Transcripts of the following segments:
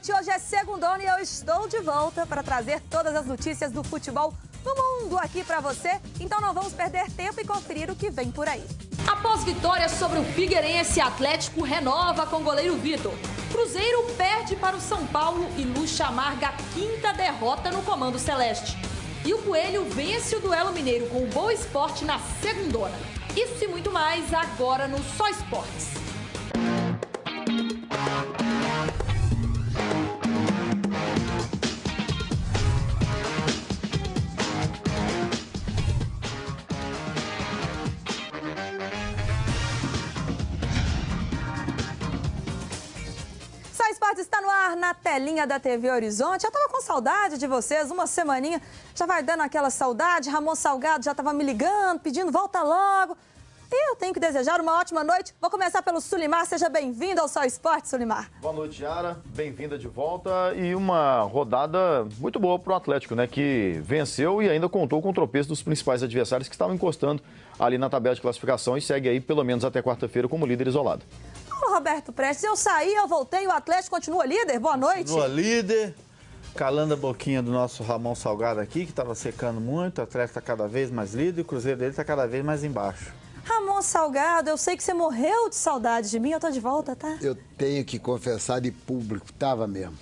noite, hoje é segundona e eu estou de volta para trazer todas as notícias do futebol do mundo aqui para você. Então não vamos perder tempo e conferir o que vem por aí. Após vitória sobre o Figueirense, Atlético renova com o goleiro Vitor. Cruzeiro perde para o São Paulo e Lucha amarga a quinta derrota no comando celeste. E o Coelho vence o duelo mineiro com o Boa Esporte na segundona. Isso e muito mais agora no Só Esportes. Está no ar na telinha da TV Horizonte. Eu tava com saudade de vocês, uma semaninha já vai dando aquela saudade. Ramon Salgado já tava me ligando, pedindo volta logo. E eu tenho que desejar uma ótima noite. Vou começar pelo Sulimar. Seja bem-vindo ao Só Esporte, Sulimar. Boa noite, Yara. Bem-vinda de volta. E uma rodada muito boa para o Atlético, né? Que venceu e ainda contou com o tropeço dos principais adversários que estavam encostando ali na tabela de classificação e segue aí pelo menos até quarta-feira como líder isolado. Roberto Prestes, eu saí, eu voltei, o Atlético continua líder? Boa noite. Continua líder, calando a boquinha do nosso Ramon Salgado aqui, que estava secando muito, o Atlético está cada vez mais líder e o Cruzeiro dele está cada vez mais embaixo. Ramon Salgado, eu sei que você morreu de saudade de mim, eu tô de volta, tá? Eu tenho que confessar de público, tava mesmo.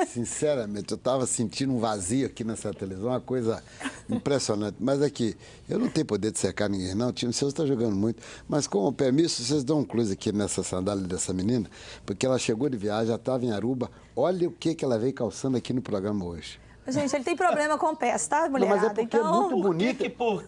Sinceramente, eu tava sentindo um vazio aqui nessa televisão, uma coisa impressionante. Mas aqui, eu não tenho poder de cercar ninguém, não. O time seu está jogando muito. Mas com o permisso, vocês dão um close aqui nessa sandália dessa menina, porque ela chegou de viagem, já estava em Aruba. Olha o que ela veio calçando aqui no programa hoje. Gente, ele tem problema com pés, tá, mulherada? Não, mas é porque então... é muito bonita.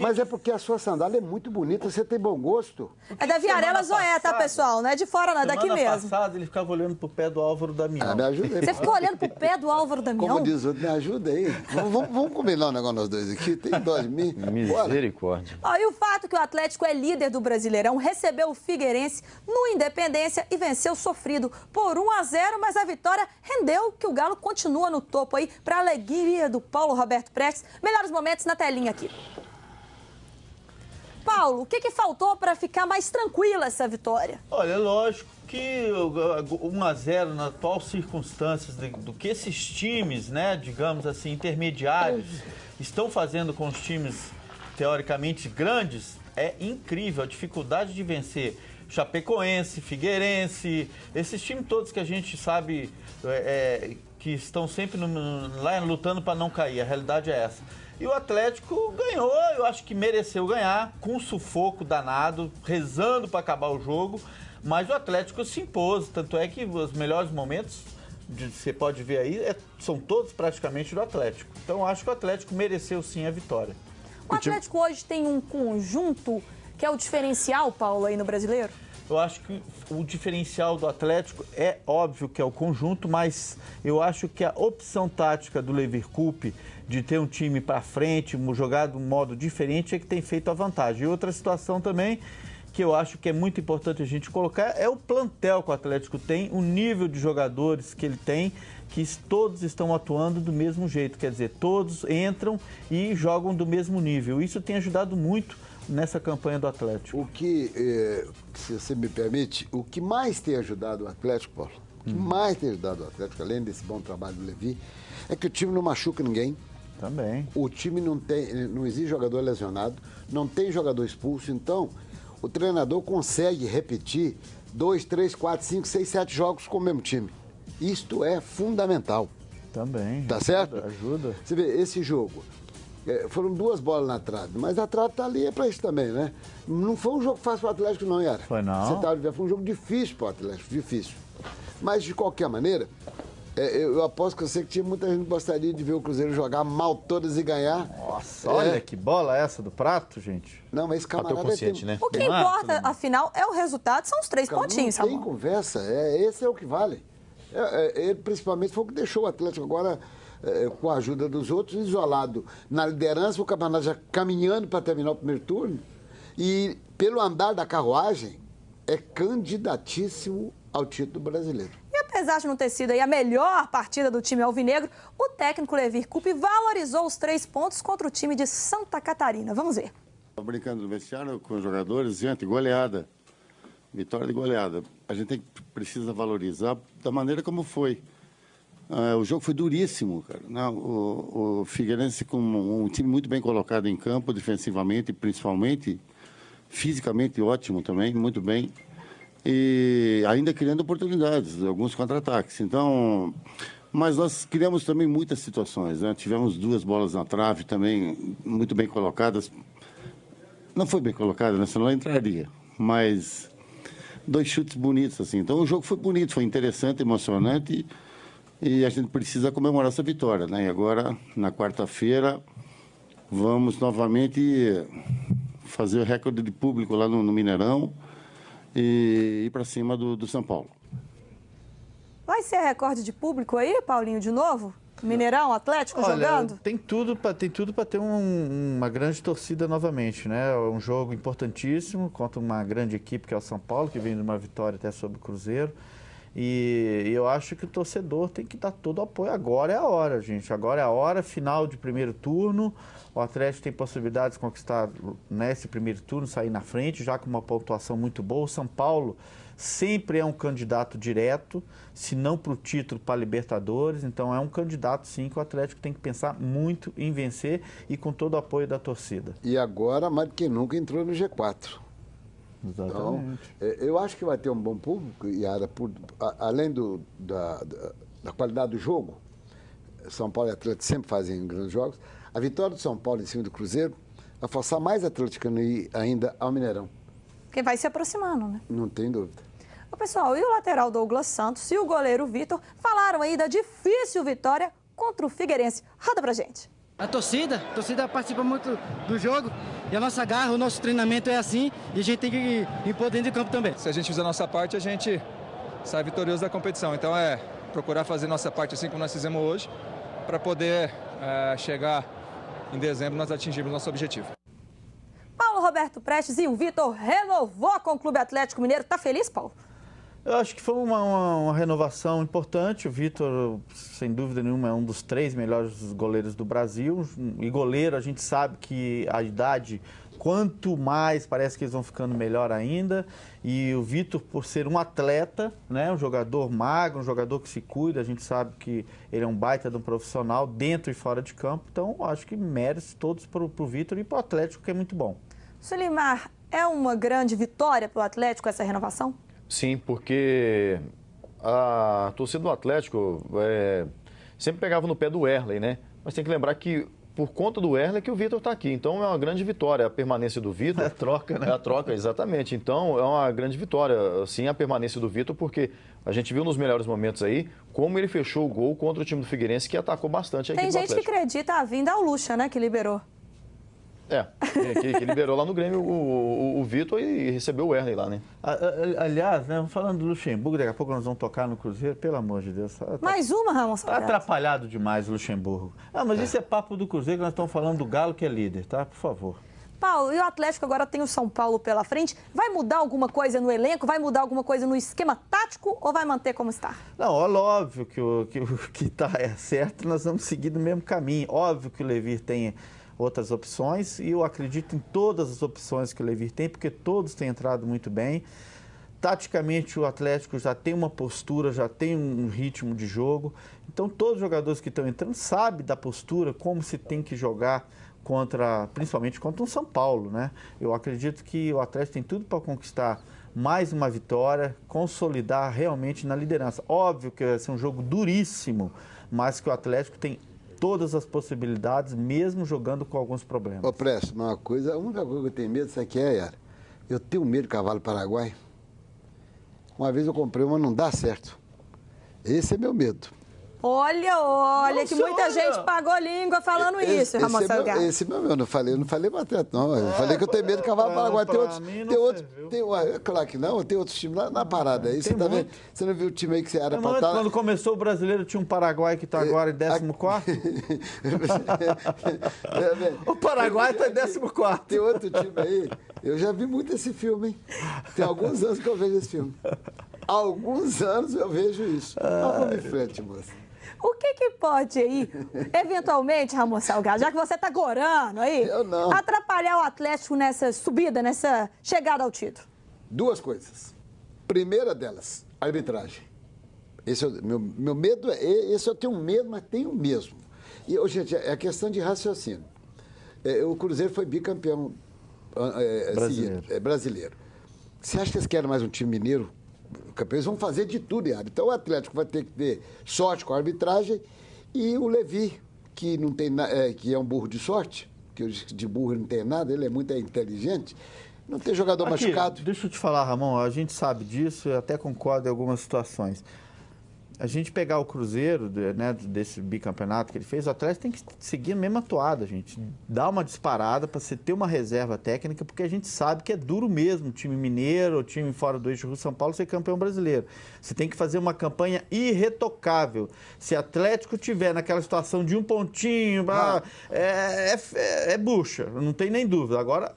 Mas é porque a sua sandália é muito bonita, você tem bom gosto. É da Viarela Zoé, tá, pessoal? Não é de fora, não, é daqui mesmo. Semana passada ele ficava olhando pro pé do Álvaro Damião. Ah, me ajuda aí. Você ficou olhando pro pé do Álvaro Damião? Como diz o outro, me ajuda aí. Vamos combinar um negócio nós dois aqui, tem dó de mim. Misericórdia. Ó, e o fato que o Atlético é líder do Brasileirão, recebeu o Figueirense no Independência e venceu sofrido por 1-0, mas a vitória rendeu que o Galo continua no topo aí, pra alegria do Paulo Roberto Prestes. Melhores momentos na telinha aqui. Paulo, o que faltou para ficar mais tranquila essa vitória? Olha, é lógico que 1-0 nas atuais circunstâncias do que esses times, né, digamos assim, intermediários, estão fazendo com os times teoricamente grandes, é incrível a dificuldade de vencer Chapecoense, Figueirense, esses times todos que a gente sabe que estão sempre lá lutando para não cair. A realidade é essa. E o Atlético ganhou, eu acho que mereceu ganhar, com um sufoco danado, rezando para acabar o jogo, mas o Atlético se impôs, tanto é que os melhores momentos, você pode ver aí, são todos praticamente do Atlético. Então eu acho que o Atlético mereceu sim a vitória. O Atlético hoje tem um conjunto que é o diferencial, Paulo, aí no Brasileiro? Eu acho que o diferencial do Atlético é óbvio que é o conjunto, mas eu acho que a opção tática do Leverkusen de ter um time para frente, jogar de um modo diferente, é que tem feito a vantagem. E outra situação também que eu acho que é muito importante a gente colocar é o plantel que o Atlético tem, o nível de jogadores que ele tem, que todos estão atuando do mesmo jeito, quer dizer, todos entram e jogam do mesmo nível. Isso tem ajudado muito nessa campanha do Atlético. O que, se você me permite, o que mais tem ajudado o Atlético, Paulo, o que mais tem ajudado o Atlético, além desse bom trabalho do Levi, é que o time não machuca ninguém. Também. O time não existe jogador lesionado, não tem jogador expulso, então o treinador consegue repetir 2, 3, 4, 5, 6, 7 jogos com o mesmo time. Isto é fundamental. Também. Tá certo? Ajuda. Você vê, esse jogo, foram 2 bolas na trave, mas a trave tá ali para isso também, né? Não foi um jogo fácil para o Atlético não, Yara. Foi não. Foi um jogo difícil para o Atlético, difícil. Mas, de qualquer maneira, eu aposto que eu sei que tinha muita gente que gostaria de ver o Cruzeiro jogar mal todas e ganhar. Nossa, olha que bola essa do Prato, gente. Não, mas esse camarada... Bateu consciente, né? O que importa, afinal, é o resultado, são os 3 pontinhos, Não tem Ramon. conversa, esse é o que vale. Ele, principalmente, foi o que deixou o Atlético agora, com a ajuda dos outros, isolado na liderança, o campeonato já caminhando para terminar o primeiro turno, e pelo andar da carruagem, é candidatíssimo ao título brasileiro. E apesar de não ter sido aí a melhor partida do time alvinegro, o técnico Leverkusen valorizou os 3 pontos contra o time de Santa Catarina. Vamos ver. Estou brincando no vestiário com os jogadores, gente, goleada. Vitória de goleada. A gente precisa valorizar da maneira como foi. O jogo foi duríssimo, cara. Não, o Figueirense com um time muito bem colocado em campo, defensivamente, principalmente, fisicamente ótimo também, muito bem. E ainda criando oportunidades, alguns contra-ataques. Então, mas nós criamos também muitas situações, né? Tivemos 2 bolas na trave também, muito bem colocadas. Não foi bem colocada, né? Senão ela entraria. Mas 2 chutes bonitos, assim. Então o jogo foi bonito, foi interessante, emocionante. E a gente precisa comemorar essa vitória, né? E agora, na quarta-feira, vamos novamente fazer o recorde de público lá no Mineirão e ir para cima do São Paulo. Vai ser recorde de público aí, Paulinho, de novo? Mineirão, Atlético jogando? Tem tudo para ter uma grande torcida novamente, né? Um jogo importantíssimo contra uma grande equipe que é o São Paulo, que vem de uma vitória até sobre o Cruzeiro. E eu acho que o torcedor tem que dar todo o apoio. Agora é a hora, gente. Agora é a hora, final de primeiro turno. O Atlético tem possibilidades de conquistar nesse primeiro turno, sair na frente, já com uma pontuação muito boa. O São Paulo sempre é um candidato direto, se não para o título, para a Libertadores. Então é um candidato, sim, que o Atlético tem que pensar muito em vencer e com todo o apoio da torcida. E agora, mais do que nunca, entrou no G4. Exatamente. Então, eu acho que vai ter um bom público, Yara, além da qualidade do jogo. São Paulo e Atlético sempre fazem grandes jogos. A vitória do São Paulo em cima do Cruzeiro vai forçar mais atleticano a ir ainda ao Mineirão. Porque vai se aproximando, né? Não tem dúvida. Ô, pessoal, e o lateral Douglas Santos e o goleiro Vitor falaram aí da difícil vitória contra o Figueirense. Roda pra gente. A torcida participa muito do jogo e a nossa garra, o nosso treinamento é assim e a gente tem que impor dentro de campo também. Se a gente fizer a nossa parte, a gente sai vitorioso da competição. Então é procurar fazer nossa parte assim como nós fizemos hoje para poder chegar em dezembro nós atingirmos nosso objetivo. Paulo Roberto Prestes e o Vitor renovou com o Clube Atlético Mineiro. Tá feliz, Paulo? Eu acho que foi uma renovação importante. O Vitor, sem dúvida nenhuma, é um dos 3 melhores goleiros do Brasil. E goleiro, a gente sabe que a idade, quanto mais, parece que eles vão ficando melhor ainda. E o Vitor, por ser um atleta, né, um jogador magro, um jogador que se cuida, a gente sabe que ele é um baita de um profissional, dentro e fora de campo. Então, acho que méritos todos para o Vitor e para o Atlético, que é muito bom. Sulimar, é uma grande vitória para o Atlético essa renovação? Sim, porque a torcida do Atlético sempre pegava no pé do Erley, né? Mas tem que lembrar que por conta do Erley que o Vitor está aqui. Então é uma grande vitória a permanência do Vitor. É a troca, né? É a troca, exatamente. Então é uma grande vitória, sim, a permanência do Vitor, porque a gente viu nos melhores momentos aí como ele fechou o gol contra o time do Figueirense, que atacou bastante a equipe do Atlético. Tem gente que acredita a vinda ao Lucha, né, que liberou. Que liberou lá no Grêmio o Vitor e recebeu o Erley lá, né? Aliás, né, falando do Luxemburgo, daqui a pouco nós vamos tocar no Cruzeiro, pelo amor de Deus. Mais uma, Ramon Tá Salgado. atrapalhado demais o Luxemburgo. Mas isso é papo do Cruzeiro, que nós estamos falando do Galo, que é líder, tá? Por favor. Paulo, e o Atlético agora tem o São Paulo pela frente. Vai mudar alguma coisa no elenco? Vai mudar alguma coisa no esquema tático ou vai manter como está? Não, óbvio que o que está certo, nós vamos seguir no mesmo caminho. Óbvio que o Levir tem outras opções e eu acredito em todas as opções que o Levir tem, porque todos têm entrado muito bem. Taticamente, o Atlético já tem uma postura, já tem um ritmo de jogo. Então, todos os jogadores que estão entrando sabem da postura, como se tem que jogar principalmente contra um São Paulo, né? Eu acredito que o Atlético tem tudo para conquistar mais uma vitória, consolidar realmente na liderança. Óbvio que vai ser um jogo duríssimo, mas que o Atlético tem todas as possibilidades, mesmo jogando com alguns problemas. Ô, Prestes, a única coisa que eu tenho medo, sabe o que é, Yara? Eu tenho medo de cavalo paraguai. Uma vez eu comprei uma, não dá certo. Esse é meu medo. Olha, que muita gente pagou língua falando isso, Ramon Salgado. Esse é meu, eu não falei para atleta, não. Eu falei que eu tenho medo de cavalo paraguai. Claro que não, tem outros times na parada. Aí você tá vendo? Você não viu o time aí que você era para estar... Quando começou o brasileiro, tinha um Paraguai que está agora em 14º? O Paraguai está em 14º. Tem outro time aí, eu já vi muito esse filme, hein? Tem alguns anos que eu vejo esse filme. Alguns anos eu vejo isso. Mas vamos em frente, moça. O que pode aí, eventualmente, Ramon Salgado, já que você está gorando aí, atrapalhar o Atlético nessa subida, nessa chegada ao título? 2 coisas. Primeira delas, arbitragem. Esse meu medo, esse eu tenho medo, mas tenho mesmo. E, gente, é questão de raciocínio. O Cruzeiro foi bicampeão brasileiro. Você acha que eles querem mais um time mineiro? Eles vão fazer de tudo errado. Então o Atlético vai ter que ter sorte com a arbitragem e o Levi, que não tem que é um burro de sorte, que de burro não tem nada, ele é muito inteligente, não tem jogador machucado. Deixa eu te falar, Ramon, a gente sabe disso, eu até concordo em algumas situações. A gente pegar o Cruzeiro, né, desse bicampeonato que ele fez, o Atlético tem que seguir a mesma toada, gente. Dar uma disparada para você ter uma reserva técnica, porque a gente sabe que é duro mesmo o time mineiro, o time fora do eixo Rio-São Paulo ser campeão brasileiro. Você tem que fazer uma campanha irretocável. Se o Atlético tiver naquela situação de um pontinho, é bucha, não tem nem dúvida. Agora,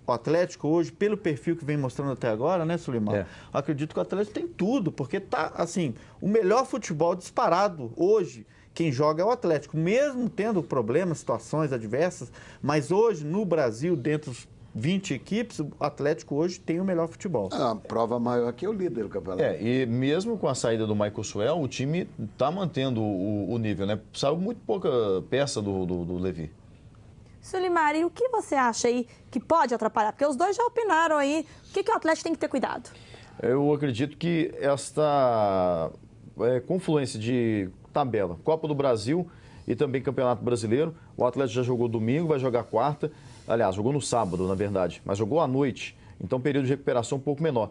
o Atlético hoje, pelo perfil que vem mostrando até agora, né, Sulimão? Eu acredito que o Atlético tem tudo, porque tá, assim, o melhor futebol disparado hoje, quem joga é o Atlético, mesmo tendo problemas, situações adversas, mas hoje, no Brasil, dentro dos 20 equipes, o Atlético hoje tem o melhor futebol. A prova maior que é o líder do campeonato. E mesmo com a saída do Michael Suel, o time está mantendo o nível, né? Saiu muito pouca peça do Levi. Sulimar, e o que você acha aí que pode atrapalhar? Porque os dois já opinaram aí. O que o Atlético tem que ter cuidado? Eu acredito que esta confluência de tabela, Copa do Brasil e também Campeonato Brasileiro, o Atlético já jogou domingo, vai jogar quarta, aliás, jogou no sábado, na verdade, mas jogou à noite, então período de recuperação um pouco menor.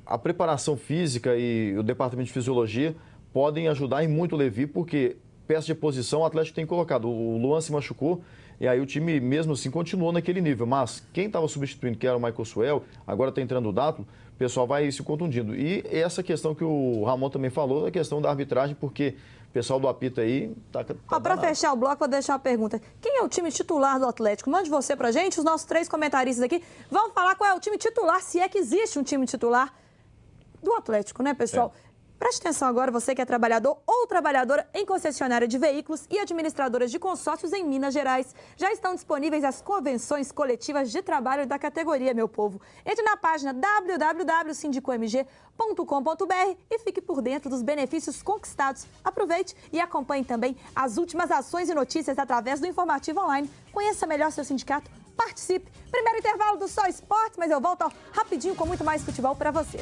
A preparação física e o departamento de fisiologia podem ajudar em muito o Levi, porque peça de posição o Atlético tem colocado. O Luan se machucou e aí o time mesmo assim continuou naquele nível. Mas quem estava substituindo, que era o Michael Suel, agora está entrando o Dátulo, o pessoal vai se contundindo. E essa questão que o Ramon também falou, a questão da arbitragem, porque o pessoal do apito aí tá para fechar o bloco, vou deixar uma pergunta. Quem é o time titular do Atlético? Mande você pra gente, os nossos 3 comentaristas aqui vão falar qual é o time titular, se é que existe um time titular do Atlético, né, pessoal? Preste atenção agora, você que é trabalhador ou trabalhadora em concessionária de veículos e administradoras de consórcios em Minas Gerais. Já estão disponíveis as convenções coletivas de trabalho da categoria, meu povo. Entre na página www.sindicomg.com.br e fique por dentro dos benefícios conquistados. Aproveite e acompanhe também as últimas ações e notícias através do Informativo Online. Conheça melhor seu sindicato, participe. Primeiro intervalo do Só Esportes, mas eu volto rapidinho com muito mais futebol para você.